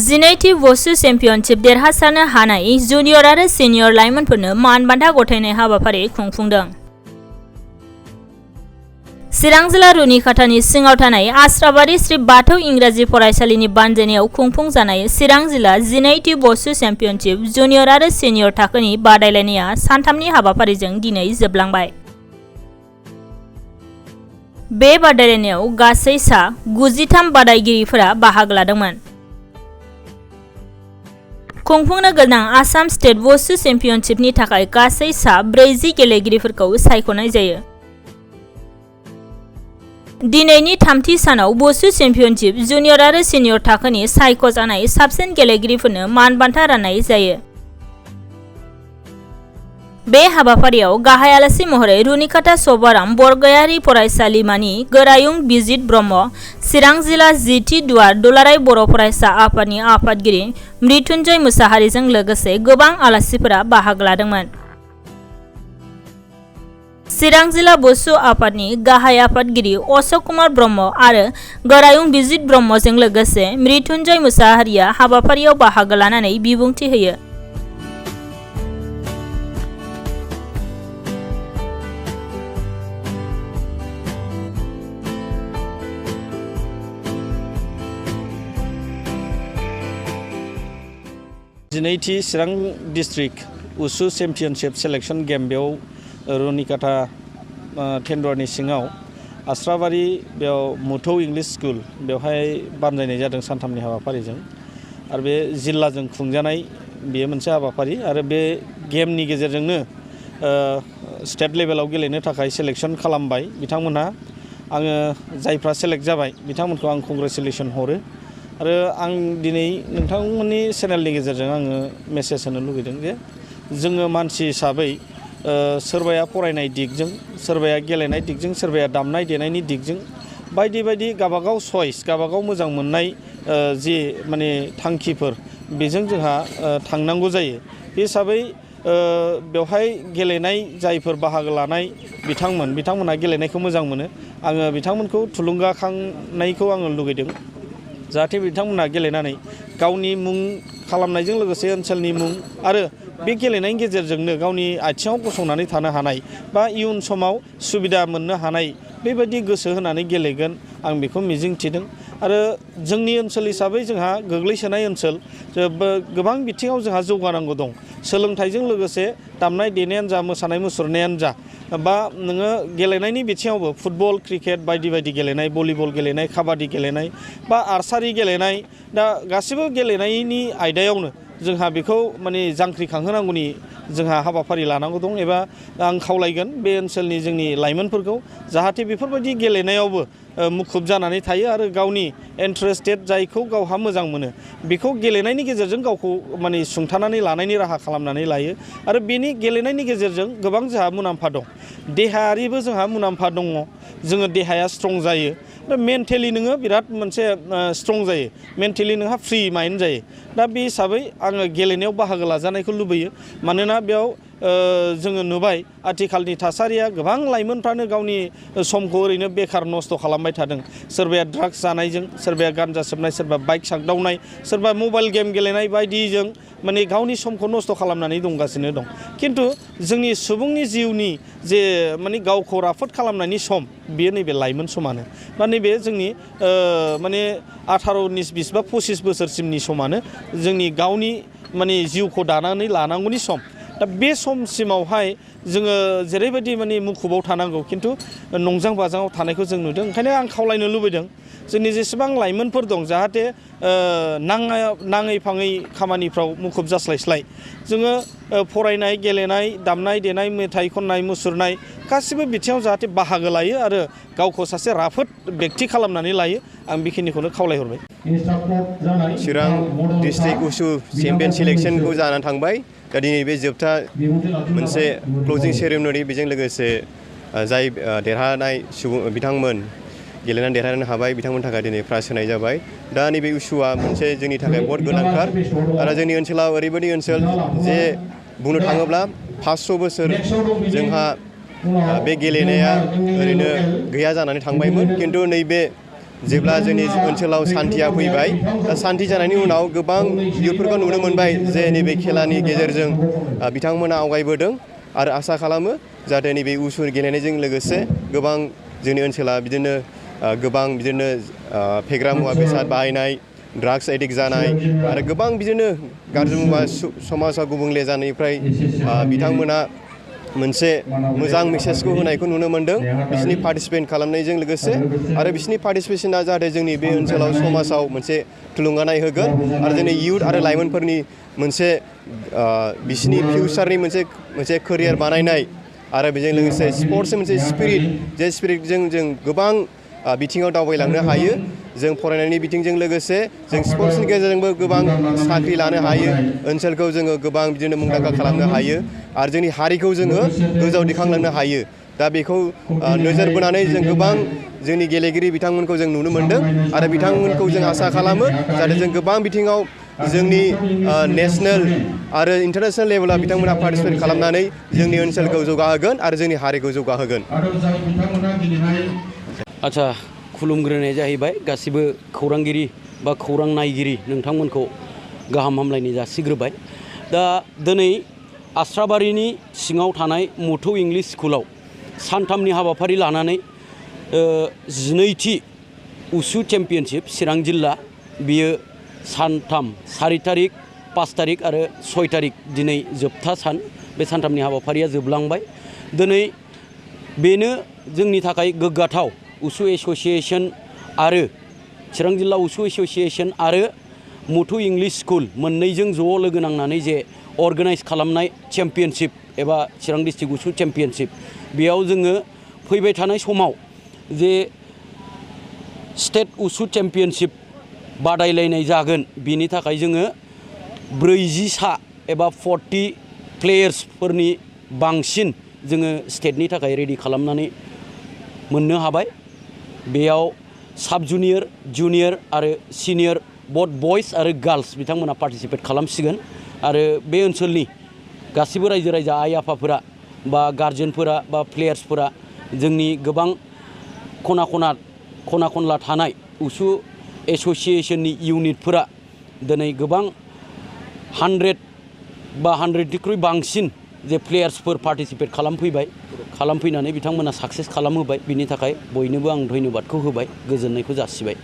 जिनैथि वसु championship देरहासारनो हानाय junior आरो senior लाइमोनफोरनो मान बान्था गथायनाय हाबाफारि खुंफुंदों। चिरां जिल्ला रुनिखाथानि सिङाव थानाय आस्राबारि श्री बाथौ इंराजि फरायसालिनि बानजायनायाव खुंफुंजानाय चिरां जिल्ला जिनैथि वसु चेम्पियनशिप जुनियर आरो सिनियर थाखोनि बादायलायनाया सानथामनि हाबाफारिजों दिनै जोबलांबाय। बे बादायलायनायाव गासै 93 बादायगिरिफोरा बाहागो लादोंमोन। खुंफुंनो गोनां आसाम स्टेट वसु चेम्पियनशिपनि थाखाय गासै 40 गेलेगिरिफोरखौ सायख'नाय जायो। दिनैनि थामथि सानाव वसु चेम्पियनशिप जुनियर आरो सिनियर थाखोनि सायख'जानाय साबसिन गेलेगिरिफोरनो मान बान्था राननाय जायो। बे हाबाफारियाव गाहाय आलासि महरै रुनिखाथा सभाराम बरगयारि फरायसालिमानि गोरायुं बिजित ब्रह्म, चिरां जिल्ला जिथि दुवार दुलाराय बर' फरायसा आफादनि आफादगिरि मृत्युंजय मुसाहारिजों लोगोसे गोबां आलासिफोरा बाहागो लादोंमोन। चिरां जिल्ला वसु आफादनि गाहाय आफादगिरि अशोक कुमार ब्रह्म आरो गोरायुं बिजित ब्रह्मजों लोगोसे मृत्युंजय मुसाहारिया हाबाफारियाव बाहागो लानानै बिबुंथि होयो। जिनैथि चिरां डिस्ट्रिक्ट उसु चेम्पियनशिप सेलेक्शन गेम बेयाव रुनिखाथा टेन्डरनि सिङाव आस्राबारि बेयाव मुथौ इंलिश स्कुल बेवहाय बानजायनाय जादों सानथामनि हाबाफारिजों। आरो बे जिल्लाजों खुंजानाय बेयो मोनसे हाबाफारि आरो बे गेमनि गेजेरजोंनो स्टेट लेभेलाव गेलेनो थाखाय सेलेक्शन खालामबाय बिथांमोनहा। आङो जायफ्रा सेलेक्ट जाबाय बिथांमोनखौ आं कंग्रेचुलेसन हरो। आरो आं दिनै नोंथांमोननि चेनेलनि गेजेरजों आङो मेसेज होनो लुगैदों जे जोङो मानसि हिसाबै सोरबाया फरायनाय दिगजों, सोरबाया गेलेनाय दिगजों, सोरबाया दामनाय देनायनि दिगजों बायदि बायदि गाबागाव चइस, गाबागाव मोजां मोननाय जि माने थांखिफोर बेजों जोंहा थांनांगौ जायो। बे हिसाबै बेवहाय गेलेनाय जायफोर बाहागो लानाय बिथांमोनहा गेलेनायखौ मोजां मोनो। आङो बिथांमोनखौ थुलुंगाखांनायखौ आङो लुगैदों जाहाथे बिथांमोनहा गेलेनानै गावनि मुं खालामनायजों लोगोसे ओनसोलनि मुं आरो बे गेलेनायनि गेजेरजोंनो गावनि आथिङाव गसंनानै थानो हानाय बा इयुन समाव सुबिदा मोननो हानाय बेबायदि गोसो होनानै गेलेगोन आं बेखौ मिजिंथिदों। आरो जोंनि ओनसोल हिसाबै जोंहा गोग्लैसोनाय ओनसोल, गोबां बिथिङाव जोंहा जौगानांगौ दं। सोलोंथाइजों लोगोसे दामनाय देनायानो जा, मोसानाय मुसुरनायानो जा, बा नोङो गेलेनायनि बिथिङावबो फुटबल, क्रिकेट बायदि बायदि गेलेनाय, भलिबल गेलेनाय, काबादि गेलेनाय बा आर्सारि गेलेनाय, दा गासिबो गेलेनायनि आयदायावनो जोंहा बेखौ माने जांख्रिखांहोनांगौनि जोंहा हाबाफारि लानांगौ दं। एबा आं खावलायगोन बे ओनसोलनि जोंनि लाइमोनफोरखौ जाहाथे बेफोरबायदि गेलेनायावबो मुखुब जानानै थायो आरो गावनि इन्टारेस्टेड जायखौ गावहा मोजां मोनो बेखौ गेलेनायनि गेजेरजों गावखौ माने सुंथानानै लानायनि राहा खालामनानै लायो। आरो बेनि गेलेनायनि गेजेरजों गोबां जोंहा मुलाम्फा दं। देहायारिबो जोंहा मुलाम्फा दङ। जोङो देहाया स्ट्रं जायो। मेन्टेलि नोङो बिराद मोनसे स्ट्रं जायो। मेन्टेलि नोंहा फ्रि माइन्ड जायो। दा बे हिसाबै आङो गेलेनायाव बाहागो लाजानायखौ लुबैयो। मानोना बेयाव जोङो नुबाय आथिखालनि थासारिया गोबां लाइमोनफ्रानो गावनि समखौ ओरैनो बेखार नस्थ' खालामबाय थादों। सोरबाया ड्राग्स जानायजों, सोरबाया गान्जा सोबनाय, सोरबा बाइक सागदावनाय, सोरबा मबाइल गेम गेलेनाय बायदिजों माने गावनि समखौ नस्थ' खालामनानै दंगासिनो दं। खिन्थु जोंनि सुबुंनि जिउनि जे माने गावखौ राफोद खालामनायनि सम बेयो नैबे लाइमोन समानो, बा नैबे जोंनि माने 18-20 बा 25 बोसोरसिमनि समानो जोंनि गावनि माने जिउखौ दानानै लानांगौनि सम। दा बे समसिमावहाय जोङो जेरैबायदि माने मुखुबाव थानांगौ खिन्थु नंजां बाजाङाव थानायखौ जों नुदों। ओंखायनो आं खावलायनो लुबैदों जोंनि जेसेबां लाइमोनफोर दं जाहाथे नाङै फाङै खामानिफ्राव मुखुब जास्लायस्लाय जोङो फरायनाय, गेलेनाय, दामनाय देनाय, मेथाइ खननाय, मुसुरनाय गासिबो बिथिङाव जाहाथे बाहागो लायो आरो गावखौ सासे राफोद बेक्ति खालामनानै लायो। आं बेखिनिखौनो खावलायहरबाय। चिरां डिस्ट्रिक्ट उसु चेम्पियन सिलेक्शनखौ जानानै थांबाय। दा दिनै बे जोबथा मोनसे क्लजिं सेरेमनि, बेजों लोगोसे जाय देरहानाय सुबुं बिथांमोन गेलेनानै देरहानो हाबाय बिथांमोननि थाखाय दिनै प्राइज होनाय जाबाय। दा नैबे उसुआ मोनसे जोंनि थाखाय बहुत गोनांथार। आरो जोंनि ओनसोलाव ओरैबायदि ओनसोल जे बुंनो थाङोब्ला 500 बोसोर जोंहा बे गेलेनाया ओरैनो गैया जानानै थांबायमोन। खिन्थु नैबे जेब्ला जोंनि ओनसोलाव सान्थिया फैबाय दा सान्थि जानायनि उनाव गोबां इयुथफोरखौ नुनो मोनबाय जे नैबे खेलानि गेजेरजों बिथांमोना आवगायबोदों आरो आसा खालामो जाहाथे नैबे उसु गेलेनायजों लोगोसे गोबां जोंनि ओनसोला बिदिनो गोबां बिदिनो फेग्रा मुवा बेसाद बाहायनाय ड्राग्स एडिक्ट जानाय आरो गोबां बिदिनो गाज्रि मुवा समाजाव गुबुंले जानायनिफ्राय बिथांमोना मोनसे मोजां मेसेजखौ होनायखौ नुनो मोनदों बिसोरनि पार्टिसिपेट खालामनायजों लोगोसे आरो बिसोरनि पार्टिसिपेशना जाहाथे जोंनि बे ओनसोलाव समाजाव मोनसे थुलुंगानाय होगोन आरो जोंनि इयुथ आरो लाइमोनफोरनि मोनसे बिसोरनि फिउचारनि मोनसे केरियार बानायनाय आरो बेजों लोगोसे स्पर्ट्सनि मोनसे स्पिरिट जे स्पिरिटजों जों गोबां बिथिङाव दावबायलांनो हायो जों फरायनायनि बिथिंजों लोगोसे जों स्पर्ट्सनि गेजेरजोंबो गोबां साख्रि लानो हायो ओनसोलखौ जोङो गोबां बिदिनो मुंदांखा खालामनो हायो आरो जोंनि हारिखौ जोङो गोजौआव दिखांलांनो हायो दा बेखौ नोजोर बोनानै जों गोबां जोंनि गेलेगिरि बिथांमोनखौ जों नुनो मोनदों आरो बिथांमोनखौ जों आसा खालामो जाहाथे जों गोबां बिथिङाव जोंनि नेसनेल आरो इन्टारनेसनेल लेभेलाव बिथांमोना पार्टिसिपेट खालामनानै जोंनि ओनसोलखौ जौगाहोगोन आरो जोंनि हारिखौ जौगाहोगोन। आच्छा खुलुमग्रोनाय जाहैबाय गासिबो खौरांगिरि बा खौरां नायगिरि नोंथांमोनखौ गाहाम हामलायनाय जासिग्रोबाय। दा दिनै आस्राबारिनि सिङाव थानाय मुथौ इंलिश स्कुलाव सानथामनि हाबाफारि लानानै 12थि उसु चेम्पियनशिप चिरां जिल्ला बियो सानथाम 4 तारिख 5 तारिख आरो 6 तारिख दिनै जोबथा सान बे सानथामनि हाबाफारिया जोबलांबाय। दिनै बेनो जोंनि थाखाय गोग्गाथाव उसु एस'सिएशन आरो चिरां जिल्ला उसु एस'सिएशन आरो मुथौ इंलिश स्कुल मोननैजों ज' लोगो नांनानै जे अर्गानाइज खालामनाय चेम्पियनशिप एबा चिरां डिस्ट्रिक्ट उसु चेम्पियनशिप बेयाव जोङो फैबाय थानाय समाव जे स्टेट उसु चेम्पियनशिप बादायलायनाय जागोन बिनि थाखाय जोङो 40 एबा 40 प्लेयार्सफोरनि बांसिन जोङो स्टेटनि थाखाय रेडि खालामनानै मोननो हाबाय। बेयाव साब जुनियर जुनियर आरो सिनियर बथ बयस आरो गार्ल्स बिथांमोना पार्टिसिपेट खालामसिगोन आरो बे ओनसोलनि गासिबो रायजो राजा आइ आफाफोरा बा गार्जेनफोरा बा प्लेयार्सफोरा जोंनि गोबां खना खनला थानाय उसु एस'सिएशननि इउनिटफोरा दिनै गोबां 100 बा 100निख्रुइ बांसिन जे प्लेयार्सफोर पार्टिसिपेट खालामफैनानै बिथांमोना साक्सेस खालामहोबाय बिनि थाखाय बयनोबो आं धन्यबादखौ होबाय गोजोननायखौ जासिबाय।